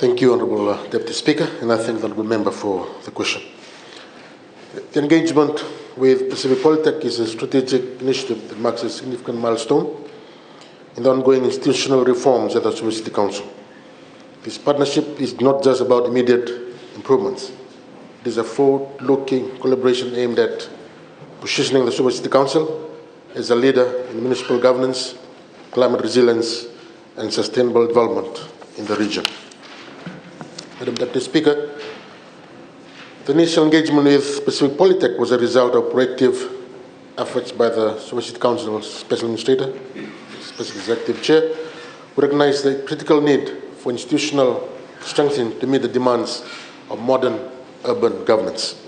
Thank you, Honourable Deputy Speaker, and I thank the Honourable Member for the question. The engagement with Pacific Polytech is a strategic initiative that marks a significant milestone in the ongoing institutional reforms at the Suva City Council. This partnership is not just about immediate improvements. It is a forward-looking collaboration aimed at positioning the Suva City Council as a leader in municipal governance, climate resilience, and sustainable development in the region. Madam Deputy Speaker, the initial engagement with Pacific Polytech was a result of proactive efforts by the Suva City Council Special Administrator, Special Executive Chair, who recognized the critical need for institutional strengthening to meet the demands of modern urban governance.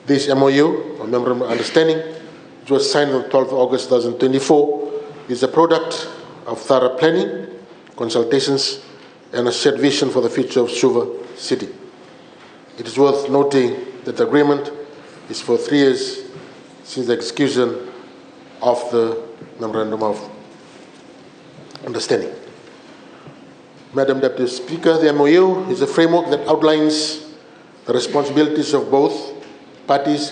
This MOU, or Memorandum of Understanding, which was signed on 12 August 2024, is a product of thorough planning, consultations, and a shared vision for the future of Suva City. It is worth noting that the agreement is for 3 years since the execution of the Memorandum of Understanding. Madam Deputy Speaker, the MOU is a framework that outlines the responsibilities of both parties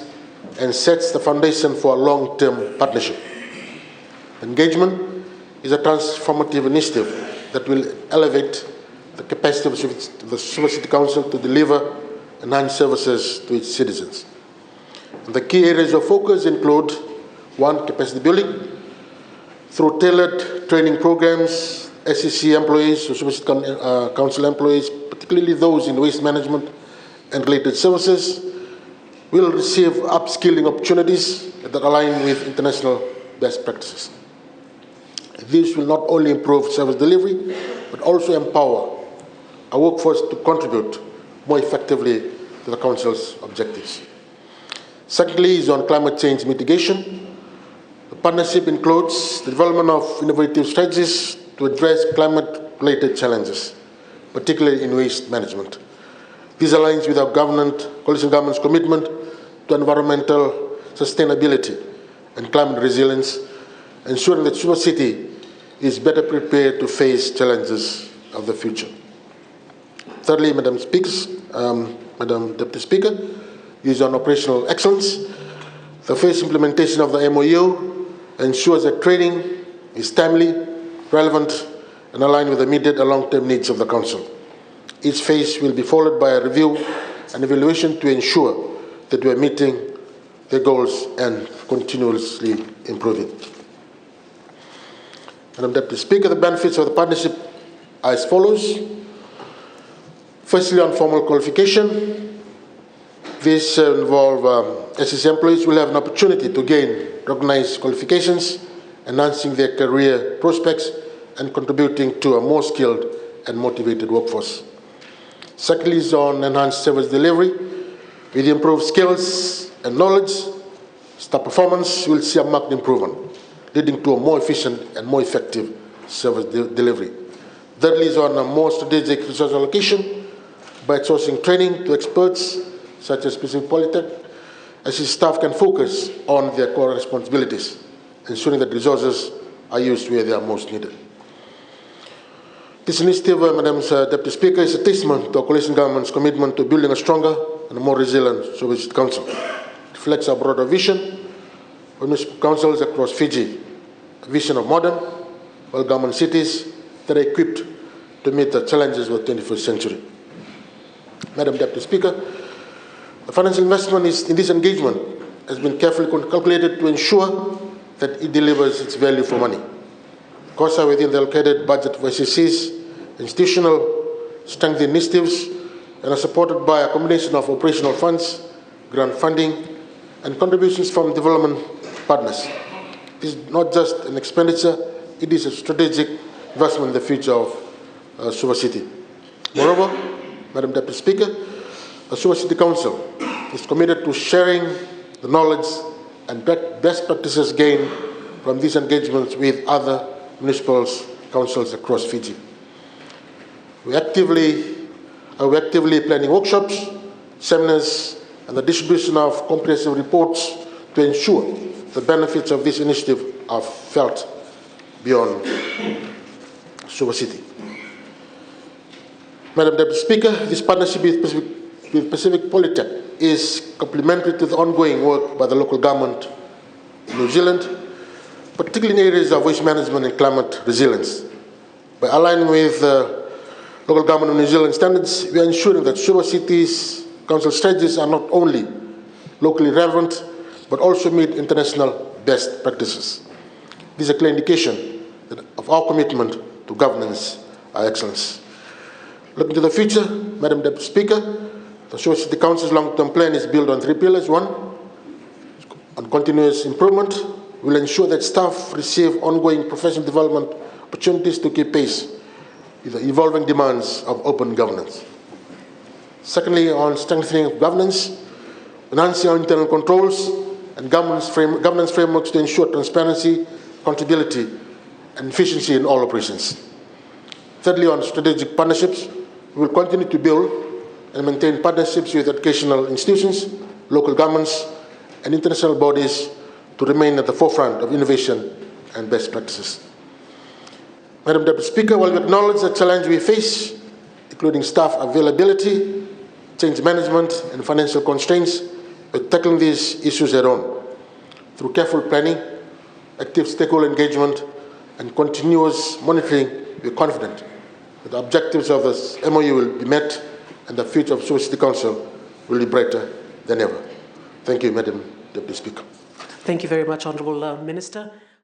and sets the foundation for a long-term partnership. Engagement is a transformative initiative that will elevate the capacity of the Suva City Council to deliver enhanced services to its citizens. And the key areas of focus include: 1, capacity building through tailored training programs. SEC employees, Suva City Council employees, particularly those in waste management and related services, will receive upskilling opportunities that align with international best practices. This will not only improve service delivery, but also empower our workforce to contribute more effectively to the Council's objectives. Secondly is on climate change mitigation. The partnership includes the development of innovative strategies to address climate-related challenges, particularly in waste management. This aligns with our coalition government's commitment to environmental sustainability and climate resilience, ensuring that Suva City is better prepared to face challenges of the future. Thirdly, Madam Deputy Speaker, is on operational excellence. The phased implementation of the MOU ensures that training is timely, relevant, and aligned with the immediate and long-term needs of the Council. Each phase will be followed by a review and evaluation to ensure that we are meeting the goals and continuously improving. Madam Deputy Speaker, the benefits of the partnership are as follows. Firstly, on formal qualification, this involves SEC employees will have an opportunity to gain recognized qualifications, enhancing their career prospects and contributing to a more skilled and motivated workforce. Secondly, is on enhanced service delivery. With improved skills and knowledge, staff performance will see a marked improvement, leading to a more efficient and more effective service delivery. Thirdly, is on a more strategic resource allocation by outsourcing training to experts such as Pacific Polytech, as its staff can focus on their core responsibilities, ensuring that resources are used where they are most needed. This initiative, Madam Deputy Speaker, is a testament to our coalition government's commitment to building a stronger and a more resilient Suva City Council. It reflects our broader vision for municipal councils across Fiji, a vision of modern, well-governed cities that are equipped to meet the challenges of the 21st century. Madam Deputy Speaker, the financial investment in this engagement has been carefully calculated to ensure that it delivers its value for money. Costs are within the allocated budget of SEC's institutional strength initiatives and are supported by a combination of operational funds, grant funding, and contributions from development partners. It is not just an expenditure, it is a strategic investment in the future of Suva City. Moreover, Madam Deputy Speaker, the Suva City Council is committed to sharing the knowledge and best practices gained from these engagements with other municipal councils across Fiji. We're actively planning workshops, seminars, and the distribution of comprehensive reports to ensure the benefits of this initiative are felt beyond Suva City. Madam Deputy Speaker, this partnership with Pacific Polytech is complementary to the ongoing work by the local government in New Zealand, particularly in areas of waste management and climate resilience. By aligning with local government of New Zealand standards, we are ensuring that Suva City's council strategies are not only locally relevant, but also meet international best practices. This is a clear indication of our commitment to governance excellence. Looking to the future, Madam Deputy Speaker, the Suva City Council's long-term plan is built on 3 pillars. 1, on continuous improvement. We'll ensure that staff receive ongoing professional development opportunities to keep pace with the evolving demands of open governance. Secondly, on strengthening of governance, enhancing our internal controls and governance frameworks to ensure transparency, accountability, and efficiency in all operations. Thirdly, on strategic partnerships, we will continue to build and maintain partnerships with educational institutions, local governments, and international bodies to remain at the forefront of innovation and best practices. Madam Deputy Speaker, while we acknowledge the challenge we face, including staff availability, change management, and financial constraints, we're tackling these issues head-on. Through careful planning, active stakeholder engagement, and continuous monitoring, we're confident that the objectives of this MOU will be met and the future of Suva City Council will be brighter than ever. Thank you, Madam Deputy Speaker. Thank you very much, Honourable Minister.